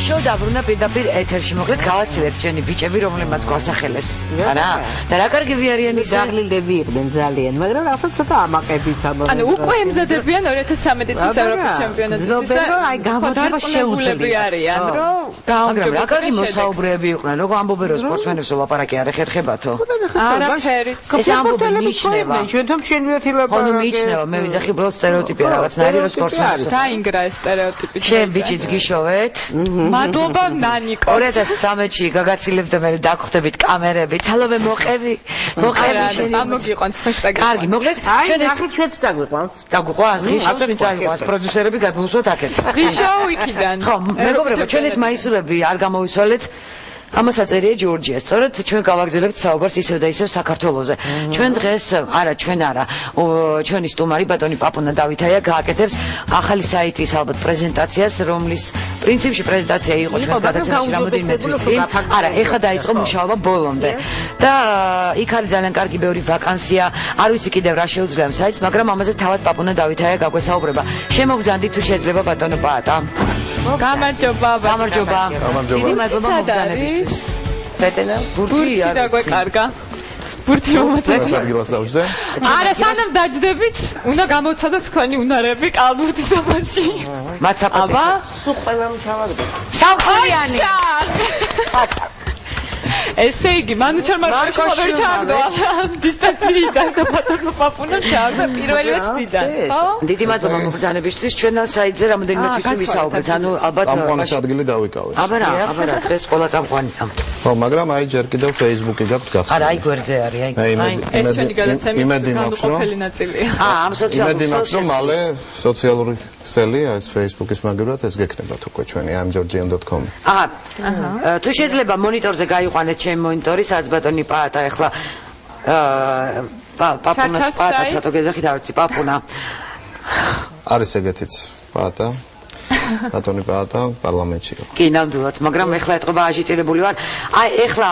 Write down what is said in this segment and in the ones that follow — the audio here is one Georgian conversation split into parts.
შოუ დაბრუნდა პირდაპირ ეთერში. მოკლედ გავაცილეთ ჩვენი ბიჭები, რომლებმაც გვასახელეს. არა? და რა კარგები არიან ისე? დაღლილები იყვნენ ძალიან, მაგრამ რაღაცა ცოტა ამაყებიც ამბობენ. ანუ უკვე ემზადებიან 2013 წლის ევროპის ჩემპიონატისთვის და აი გამოდარება შეუძლია არიან, რომ მაგრამ რა კარგი მოსაუბრეები იყვნენ, როგორ ამბობენ რომ სპორტსმენებს ვლაპარაკი არ ეხერხებათო? არაფერი. ეს ამბობენ მიიჩნევა. ჩვენთან შენვიათი ლაპარაკი. ხო მიიჩნევა, მე ვიზახი უბრალოდ სტერეოტიპია რაღაცნაირი რომ სპორტსმენებს. დაინგრა ეს სტერეოტიპი. შენ ბიჭიც გიშოვეთ? მადლობა ნანიკო. 2013-ში გაგაცილებდა მე დაგხვდებით კამერები, ცალობე მოყევი შენი. ამოგიყვანს ჰეშტაგი. კარგი, მოკლედ ჩვენ ახლა ჩვენც დაგვიყვანს. დაგვიყვანს, ღიშოს ვინც აიყვანს, პროდიუსერები გადმოუსვათ აქეთ. ღიშო იქიდან. ხო, მეგობრებო, ჩვენ ეს მაისურები არ გამოვიცვალეთ. ამას აწერია ჯორჯია. სწორედ ჩვენ გავაგზავნებთ საუბარს ისევ და ისევ საქართველოზე. ჩვენ დღეს ჩვენი სტუმარი ბატონი პაპუნა დავითაია გააკეთებს ახალი საიტის ალბათ პრეზენტაციას, რომლის პრინციპში პრეზენტაცია იყო ჩვენს გადაცემაში რამოდენიმე თვის წინ. არა, ეხლა დაიწყო მუშაობა ბოლომდე. და იქ არის ძალიან კარგი ბევრი ვაკანსია. არ ვიცი კიდევ რა შეუძლია ამ საიტს, მაგრამ ამაზე თავად პაპუნა დავითაია გაგვესაუბრება. შემოგზანდით თუ შეიძლება ბატონო პაატა. გამარჯობა. დიდი მადლობა მოგზავნებისთვის. ბეტენა, ბურთი და გვეკარგა. ბურთი მომაწევს. სარგილას დავждე. არა, სანამ დაждდებით, უნდა გამოცადოთ თქვენი უნარები კალბურთის დაბაში. მაცაპატი. აბა, სულ ყველამ ჩავაგდო. სამხურიანი. ესე იგი, მანუჩარმა ხაბერი ჩააგდო დისტანციიდან და ბატონო პაპუნა ჩააგდა პირველივე წლიდან. ხო? დიდი მადლობა მოგზავნებისთვის. ჩვენ საიტზე რამოდენიმე თვის ვისაუბრეთ. ანუ ალბათ წამყვანის ადგილი დავიკავეთ. აბა, დღეს ყველა წამყვანია. ხო, მაგრამ აი ჯერ კიდევ Facebook-ი გაქვთ გახსნა. არა, აი გვერდზე არის, აი. ეს ჩვენი გადაცემის განუყოფელი ნაწილია. ამ სოციალური ქსელში მალე სოციალური ქსელი, ეს Facebook-ის მაგივრად ეს გექნებათ უკვე ჩვენი amgeorgian.com. თუ შეიძლება მონიტორზე გაიყვანეთ ჩემი მონიტორი, სადაც ბატონი პაატა ახლა პაპუნას პაატას რატო გეძახით, არ ვიცი, პაპუნა. არის ეგეთიც პაატა. ბატონი პაატა პარლამენტში. კი, ნამდვილად, მაგრამ ეხლა ეთყობა აჟიტირებული ვარ. აი, ეხლა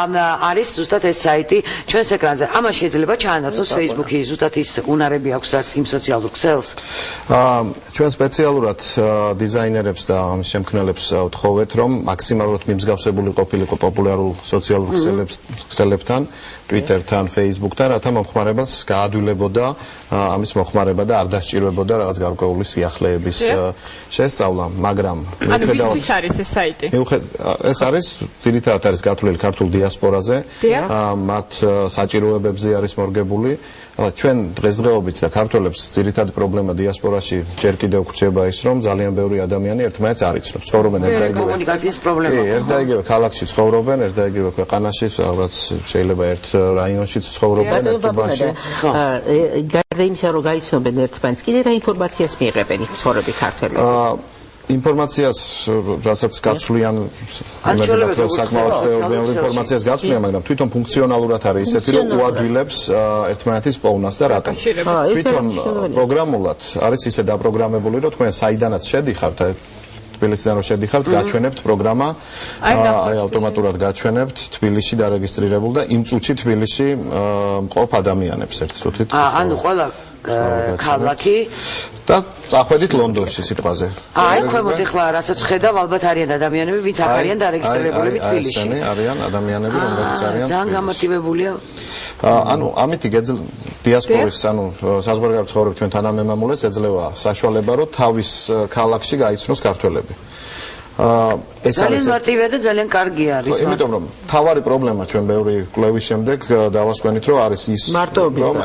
არის ზუსტად ეს საიტი ჩვენს ეკრანზე. ამას შეიძლება ჩაანაცვლოს Facebook-ი, ზუსტად ის უნარები აქვს, რაც იმ სოციალურ ქსელს. ჩვენ სპეციალურად დიზაინერებს და შემქმნელებს ვთხოვეთ, რომ მაქსიმალურად მიმსგავსებული ყოფილიყო პოპულარულ სოციალურ ქსელებთან, Twitter-თან, Facebook-თან, რათა მომხმარებელს გაადვილებოდა ამის მოხმარება და არ დასჭირვებოდა რაღაც გარკვეული სიახლეების შესწავლა, მაგრამ მიუხედავად ის არის ეს საიტი. ეს არის ძირითადად არის გათვლილი ქართულ დიასპორაზე, მათ საჭიროებებზე არის მორგებული. ჩვენ დღესდღეობით და ქართველებს ძირითადი პრობლემა დიასპორაში ჯერ კიდევ გრჩება ის, რომ ძალიან ბევრი ადამიანი ერთმანეთს არ იცნობს. ცხოვრობენ ერთ და იგივე კომუნიკაციის პრობლემა. კი, ერთ და იგივე ქალაქში ცხოვრობენ, ერთ და იგივე ქვეყანაში, რაღაც შეიძლება ერთ რაიონშიც ცხოვრობენ, ერთ უბანში. გარდა იმისა, რომ გაიცნობენ ერთმანეთს, კიდე რა ინფორმაციას მიიღებენ მცხოვრები ქართველები? ინფორმაციას, რასაც გაცვლიან, იმედად რომ საკმაოდ ბევრი ინფორმაციას გაცვლიან, მაგრამ თვითონ ფუნქციონალურად არის ისეთი, რომ უადვილებს ერთმანეთის პოვნას და რატომ. თვითონ პროგრამულად არის ისე დაპროგრამებული, რომ თქვენ საიდანაც შედიხართ, თბილისიდან რომ შედიხართ, გაჩვენებთ პროგრამა, აი ავტომატურად გაჩვენებთ თბილისში დარეგისტრირებულ და იმ წუთში თბილისში მყოფ ადამიანებს ერთ წუთით. ანუ ყველა ქალაქი და წახვედით ლონდონში სიტყვაზე. აი, ქვემოთ ახლა რასაც ხედავ, ალბათ არიან ადამიანები, ვინც აქ არიან დარეგისტრირებულები თბილისში. აი, არიან ადამიანები, რომლებიც არიან. ძალიან გამოტივებულია. ანუ ამით დიასპორის, ანუ საზღვარგარეთ ცხოვრებ ჩვენ თანამემამულეს ეძლევა საშუალება, რომ თავის ქალაქში გაიცნოს ქართველები. ეს არის ძალიან მარტივია და ძალიან კარგი არის. იმიტომ რომ თავარი პრობლემა ჩვენ ბევრი კვლევის შემდეგ დავასკვენით, რომ არის ის, რომ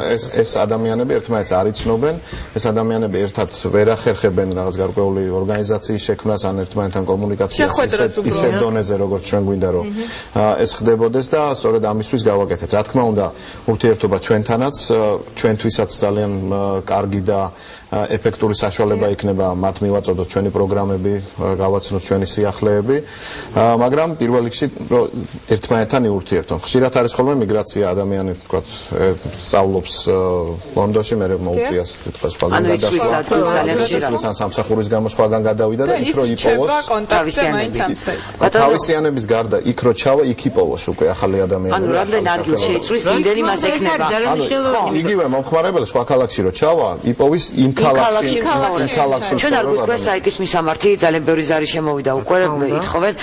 ეს ადამიანები ერთმანეთს არ იცნობენ, ეს ადამიანები ერთად ვერ ახერხებენ რაღაც გარკვეული ორგანიზაციის შექმნას ან ერთმანეთთან კომუნიკაციას ისეთ დონეზე, როგორც ჩვენ გვინდა, რომ ეს ხდებოდეს და სწორედ ამისთვის გავაკეთეთ. რა თქმა უნდა, ურთიერთობა ჩვენთანაც, ჩვენთვისაც ძალიან კარგი და ეფექტური საშუალება იქნება მათ მივაწოდოთ ჩვენი პროგრამები, გავაცნოთ ჩვენი სიახლეები, მაგრამ პირველ რიგში ერთმანეთთან იურთიერთონ. ხშირად არის ხოლმე მიგრაცია, ადამიანი თქვა სწავლობს ლონდონში, მე მოუწიას თქვა სხვაგან გადასვლა, სამსახურის გამო სხვაგან გადავიდა და იქ რო იპოვოს თავისიანების გარდა იქ რო ჩავა, იქ იპოვოს უკვე ახალი ადამიანი. ანუ რამდენ ადგილს შეიცვლის, იმდენი მას ექნება. იგივე მომხმარებელი სხვა ქალაქში რო ჩავა, იპოვის იმ ქალაქში ჩვენ არ გვიქვია საიტის მისამართი, ძალიან ბევრი ზარი შემოვიდა უკვე, ითხოვენ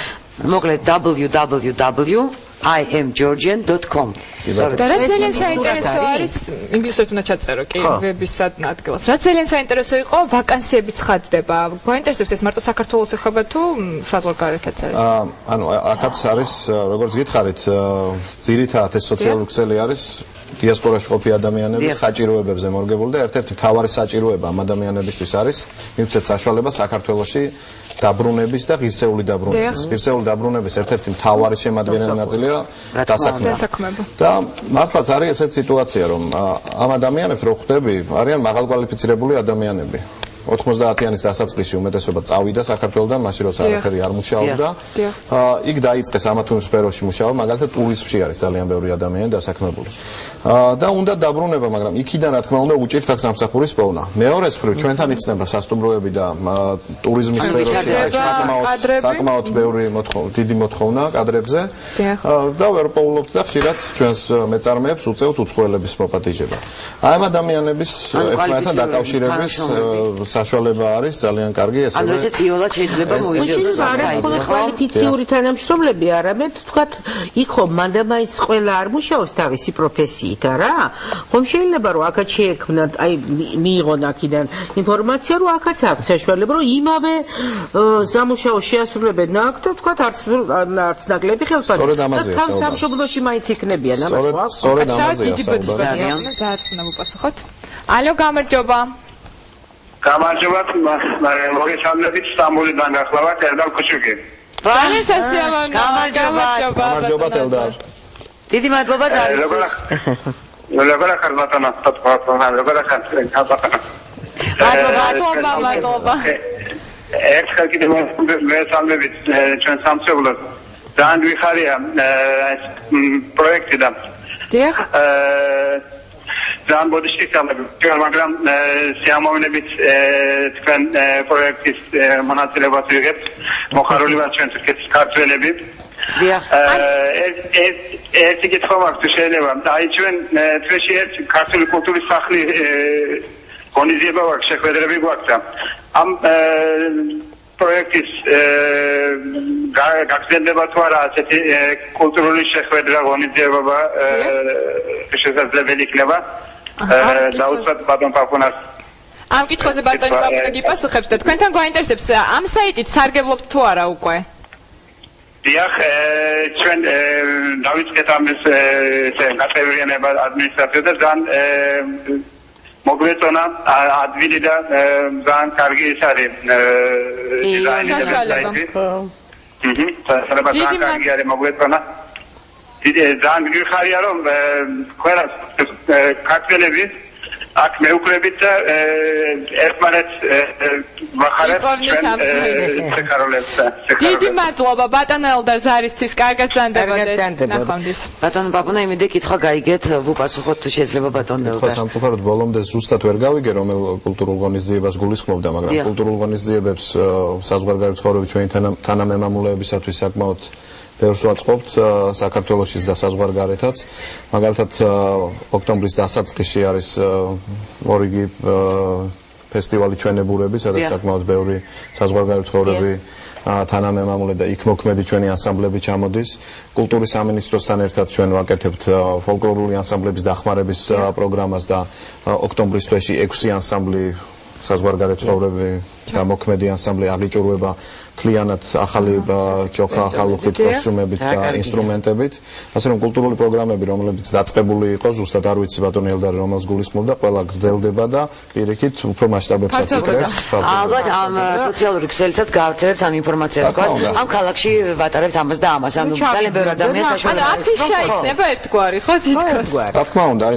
მოკლედ www.imgeorgian.com. და რა ძალიან საინტერესო არის, ინგლისურად უნდა ჩაწერო კი ვების ადგილას. რა ძალიან საინტერესო იყო, ვაკანსიები ცხადდება. გვაინტერესებს ეს მარტო საქართველოს ეხება თუ საზღვარგარეთაც არის? ანუ აქაც არის, როგორც გითხარით, ძირითადად ეს სოციალური ქსელი არის დიასპორაში ყოფილი ადამიანების საჭიროებებზე მორგებული და ერთ-ერთი მთავარი საჭიროება ამ ადამიანებისთვის არის მივცეთ საშუალება საქართველოში დაბრუნების და ღირსეული დაბრუნების. ღირსეული დაბრუნების ერთ-ერთი მთავარი შემადგენელი ნაწილია დასაქმება. და მართლაც არის ესეთი სიტუაცია, რომ ამ ადამიანებს რო ხვდები, არიან მაღალკვალიფიცირებული ადამიანები. 90-იანის დასაწყისში უმეტესობა წავიდა საქართველოდან, მაშინ როცა არაფერი არ მუშაობდა. იქ დაიწყეს ამა თუ იმ სფეროში მუშაობა, მაგალითად ტურიზმში არის ძალიან ბევრი ადამიანი დასაქმებული. და უნდა დაბრუნება, მაგრამ იქიდან რა თქმა უნდა უჭირთ აქ სამსახურის პოვნა. მეორე მხრივ ჩვენთან იხსნება სასტუმროები და ტურიზმის სფეროში არის საკმაოდ ბევრი დიდი მოთხოვნა კადრებზე. და ვერ პოულობთ და ხშირად ჩვენს მეწარმეებს უწევთ უცხოელების მოპატიჟება. აი ამ ადამიანების ერთმანეთთან დაკავშირების საშუალება არის ძალიან კარგი ესევე. ანუ ესეც იოლად შეიძლება მოიძებნოს საერთოდ კვალიფიციური თანამშრომლები არამედ თქვათ იქ ხომ მანდამაიც ყველა არ მუშაობს თავისი პროფესიით არა? ხომ შეიძლება რომ აქაც შეექმნათ აი მიიღონ აქედან ინფორმაცია რომ აქაც აქვს საშუალება რომ იმავე სამუშაო შეასრულებენ აქ და თქვათ არც ნაკლები ხელფასი. სწორედ ამაზეა საუბარი. სამშობლოში მაინც იქნებიან ამას ხო? სწორედ ამაზეა საუბარი. დაარწმუნა მოპასუხოთ. ალო, გამარჯობა. გამარჯობათ, მოგესალმებით სტამბოლიდან გახლავართ ელდარ ქუჩუკი. ძალიან სასიამოვნო. გამარჯობა ელდარ. დიდი მადლობა ზარისთვის. როგორ ახარ ბატონო, როგორ ახარ ბატონო. მადლობა. ერთხელ კიდევ მოგესალმებით ჩვენ სამშობლოს. ძალიან ვიხარია ეს პროექტი და დიახ. ძალიან ბოდიშტიცამები, მაგრამ სიამოვნებით თქვენ პროექტის მონაწილეობას ვიღებთ, მოხარული ვართ ჩვენ თურქეთის ქართველები. ერთი კითხვა მაქვს შეიძლება, აი ჩვენ თვეში ერთი ქართული კულტურის სახლი ღონისძიება გვაქვს, შეხვედრები გვაქვს და ამ პროექტის გაგრძელდება თუ არა ასეთი კულტურული შეხვედრა ღონისძიება შესაძლებელი იქნება? დაუცად ბატონ პაპუნას ამ კითხვაზე ბატონი პაპუნა გიპასუხებს და თქვენთან გვაინტერესებს ამ საიტით სარგებლობთ თუ არა უკვე? დიახ, ჩვენ დავიწყეთ ამის გაწევრიანება ადმინისტრაციას და ძალიან მოგვეწონა ადვილი და ძალიან კარგი ის არის დიზაინი და საიტი. საშუალება ძალიან კარგი არის მოგვეწონა. ძალიან გიხარია რომ ყველა ქართველები აქ მეუქრებით და ერთმანეთს ვახარებთ ჩვენ შეკაროლებს. დიდი მადლობა ბატონო ელდარ ზარისთვის, კარგად ზანდებოდეთ. ბატონო პაპუნა, იმედი კითხვა გაიგეთ, ვუპასუხოთ თუ შეიძლება ბატონო ელდარ. ხო, სამწუხაროდ ბოლომდე ზუსტად ვერ გავიგე რომელ კულტურულ ღონისძიებას გულისხმობდა, მაგრამ კულტურულ ღონისძიებებს საზღვარგარეთ ცხოვრები ჩვენი თანამემამულეებისათვის საკმაოდ ბევრს ვაწყობთ საქართველოშიც და საზღვარგარეთაც. მაგალითად ოქტომბრის დასაწყისში არის ორიგი ფესტივალი ჩვენებურები, სადაც საკმაოდ ბევრი საზღვარგარეთ ცხოვრები თანამემამულე და იქ მოქმედი ჩვენი ანსამბლები ჩამოდის. კულტურის სამინისტროსთან ერთად ჩვენ ვაკეთებთ ფოლკლორული ანსამბლების დახმარების პროგრამას და ოქტომბრის თვეში 6 ანსამბლი საზღვარგარეთ ცხოვრები და მოქმედი ანსამბლი აღიჭურვება მთლიანად ახალი ჯოხა, ახალუხით, კოსტუმებით და ინსტრუმენტებით. ასე რომ კულტურული პროგრამები, რომლებიც დაწყებული იყო, ზუსტად არ ვიცი ბატონი ელდარი რომელს გულისხმობდა, ყველა გრძელდება და პირიქით უფრო მასშტაბებსაც იკრებს. ალბათ ამ სოციალური ქსელიცად გავრცელებთ ამ ინფორმაციას, თქვა, ამ ქალაქში ვატარებთ ამას და ამას. ანუ ძალიან ბევრი ადამიანს საშუალება აქვს. ანუ აფიშა იქნება ერთგვარი, ხო, თითქოს. რა თქმა უნდა, აი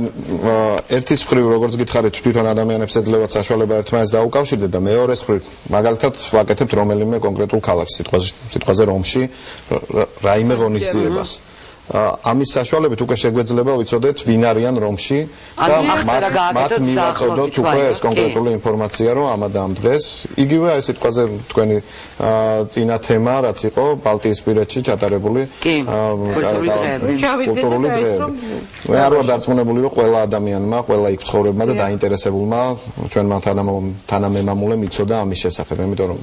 ერთის მხრივ როგორც გითხარით, თვითონ ადამიანებს ეძლევათ საშუალება ერთმანეთს დაუკავშირდეთ და მეორეს მხრივ მაგალითად ვაკეთებთ რომელიმე კონკრეტულ ქალაქში, სიტყვაზე რომში, რაიმე ღონისძიებას. ამის საშუალებით უკვე შეგვეძლება ვიცოდეთ ვინ არიან რომში და მათ მივაწოდოთ უკვე ეს კონკრეტული ინფორმაცია რომ ამა და ამ დღეს იგივე აი სიტყვაზე თქვენი წინა თემა რაც იყო ბალტიისპირეთში ჩატარებული კულტურული დღეები მე არ ვარ დარწმუნებული რომ ყველა ადამიანმა ყველა იქ ცხოვრებმა და დაინტერესებულმა ჩვენმა თანამემამულემ იცოდა ამის შესახებ იმიტომ რომ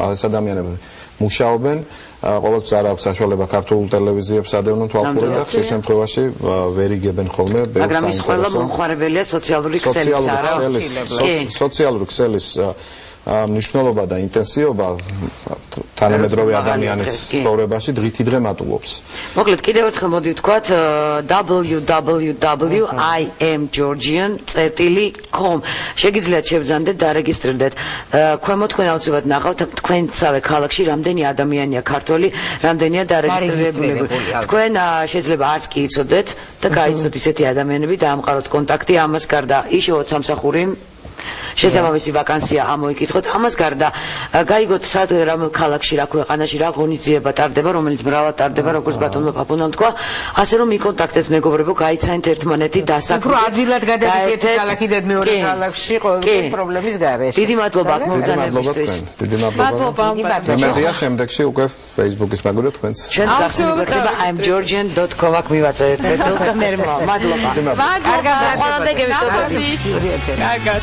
ეს ადამიანები მუშაობენ ყოველთვის არ აქვს საშუალება ქართულ ტელევიზიებს ადევნონ თვალყური და ხშირ შემთხვევაში ვერ იგებენ ხოლმე ბევრ მაგრამ ის ყველა მომხმარებელია სოციალური ქსელის არა სოციალური ქსელის მნიშვნელობა და ინტენსივობა თანამედროვე ადამიანის ცხოვრებაში დღითი დღე მატულობს. მოკლედ კიდევ ერთხელ მოდი ვთქვათ www.imgeorgian.com შეგიძლიათ შევზანდეთ და რეგისტრირდეთ. ქვემოთ თქვენ აუცილებლად ნახავთ თქვენსავე ქალაქში რამდენი ადამიანია ქართველი, რამდენია დარეგისტრირებული. თქვენ შეიძლება არც კი იცოდეთ და გაიცნოთ ისეთი ადამიანები და ამყაროთ კონტაქტი ამას გარდა იშოვოთ სამსახური შესაბამისი ვაკანსია ამოიკითხოთ. ამას გარდა გაიგოთ სად რამ ქალაქში რა ქვეყანაში რა ღონისძიება ტარდება, რომელიც მრავლად ტარდება, როგორც ბატონმა პაპუნამ თქვა, ასე რომ მიკონტაქტეთ მეგობრებო, გაიცანით ერთმანეთი დასაქმებით. ადვილად გადადიდეთ ქალაქიდან მეორე ქალაქში ყოველი პრობლემის გარეშე. დიდი მადლობა მოწანებისთვის. დიდი მადლობა. მედია შემდეგში უკვე Facebook-ის მაგურია თქვენს. ჩვენ გახსოვდება imgeorgian.com აქ მივაწერეთ წერილს და მე მადლობა. მადლობა. კარგად, ყველამდე გევისწრებებით. კარგად.